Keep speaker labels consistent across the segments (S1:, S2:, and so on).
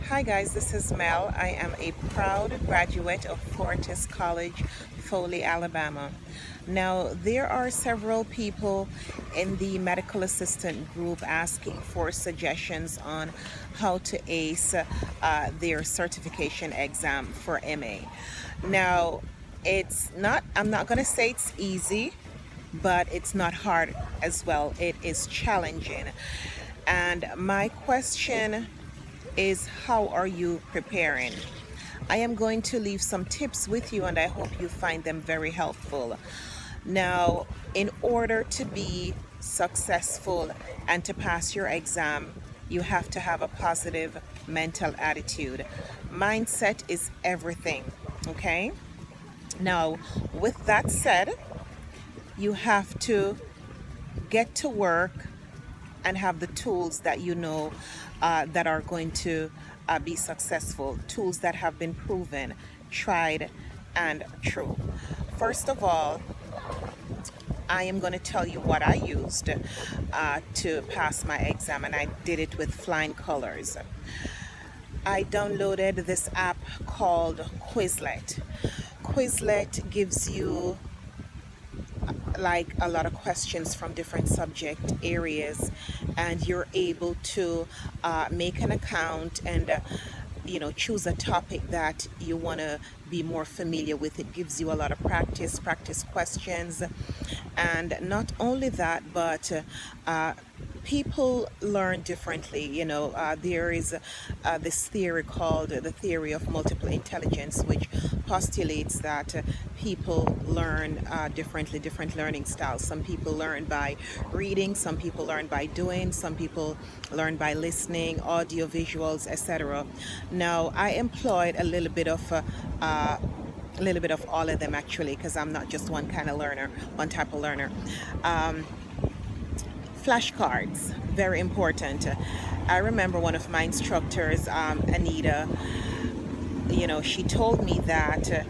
S1: Hi guys, this is Mel. I am a proud graduate of Fortis College, Foley, Alabama. Now, there are several people in the medical assistant group asking for suggestions on how to ace their certification exam for MA. Now, I'm not going to say it's easy, but it's not hard as well. It is challenging. And my question is, how are you preparing? I am going to leave some tips with you and I hope you find them very helpful. Now, in order to be successful and to pass your exam, you have to have a positive mental attitude. Mindset is everything, okay? Now, with that said, you have to get to work and have the tools that you know that are going to be successful, tools that have been proven, tried, and true. First of all, I am going to tell you what I used to pass my exam, and I did it with flying colors. I downloaded this app called Quizlet. Quizlet gives you like a lot of questions from different subject areas, and you're able to make an account and choose a topic that you want to be more familiar with. It gives you a lot of practice questions, and not only that, but people learn differently. There is this theory called the theory of multiple intelligence, which postulates that people learn differently, different learning styles. Some people learn by reading, some people learn by doing, some people learn by listening, audio, visuals, etc. Now, I employed a little bit of all of them actually, because I'm not just one type of learner. Flashcards, very important. I remember one of my instructors, Anita, she told me that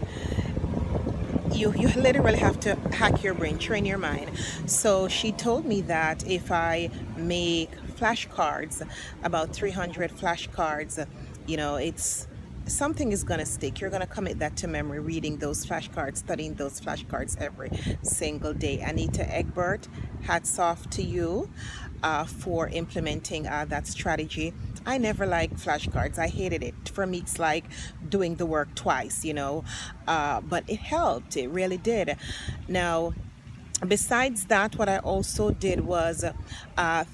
S1: you literally have to hack your brain, train your mind. So she told me that if I make flashcards, about 300 flashcards, it's something is going to stick. You're going to commit that to memory, reading those flashcards, studying those flashcards every single day. Anita Egbert, hats off to you for implementing that strategy. I never liked flashcards. I hated it. For me, it's like doing the work twice, but it helped. It really did. Now, besides that, what I also did was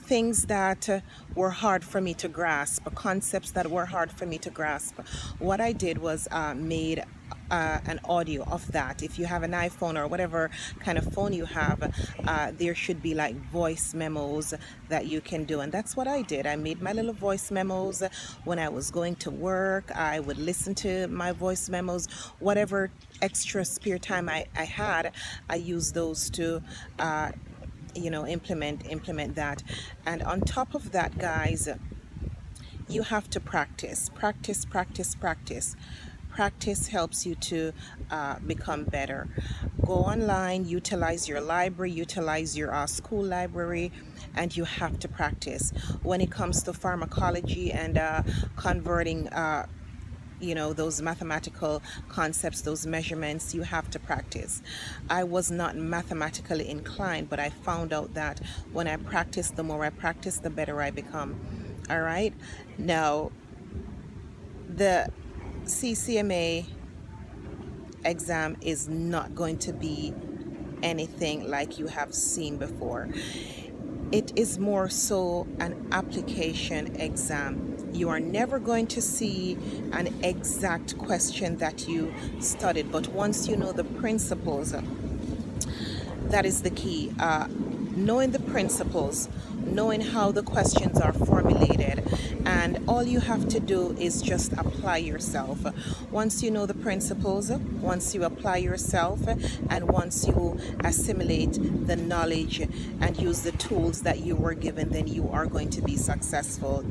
S1: things that were hard for me to grasp, concepts that were hard for me to grasp. What I did was made an audio of that. If you have an iPhone or whatever kind of phone you have, there should be like voice memos that you can do, and that's what I did. I made my little voice memos when I was going to work. I would listen to my voice memos. Whatever extra spare time I had, I used those to implement that. And on top of that, guys, you have to practice. Practice helps you to become better. Go online, utilize your library, utilize your school library, and you have to practice. When it comes to pharmacology and converting those mathematical concepts, those measurements, you have to practice. I was not mathematically inclined, but I found out that when I practice, the more I practice, the better I become. All right. Now, the CCMA exam is not going to be anything like you have seen before. It is more so an application exam. You are never going to see an exact question that you studied, but once you know the principles, that is the key. Knowing the principles, knowing how the questions are formulated, and all you have to do is just apply yourself. Once you know the principles, once you apply yourself, and once you assimilate the knowledge and use the tools that you were given, then you are going to be successful.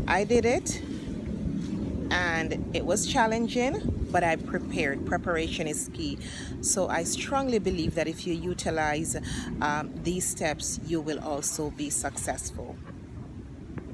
S1: I did it, and it was challenging, but I prepared. Preparation is key. So I strongly believe that if you utilize these steps, you will also be successful.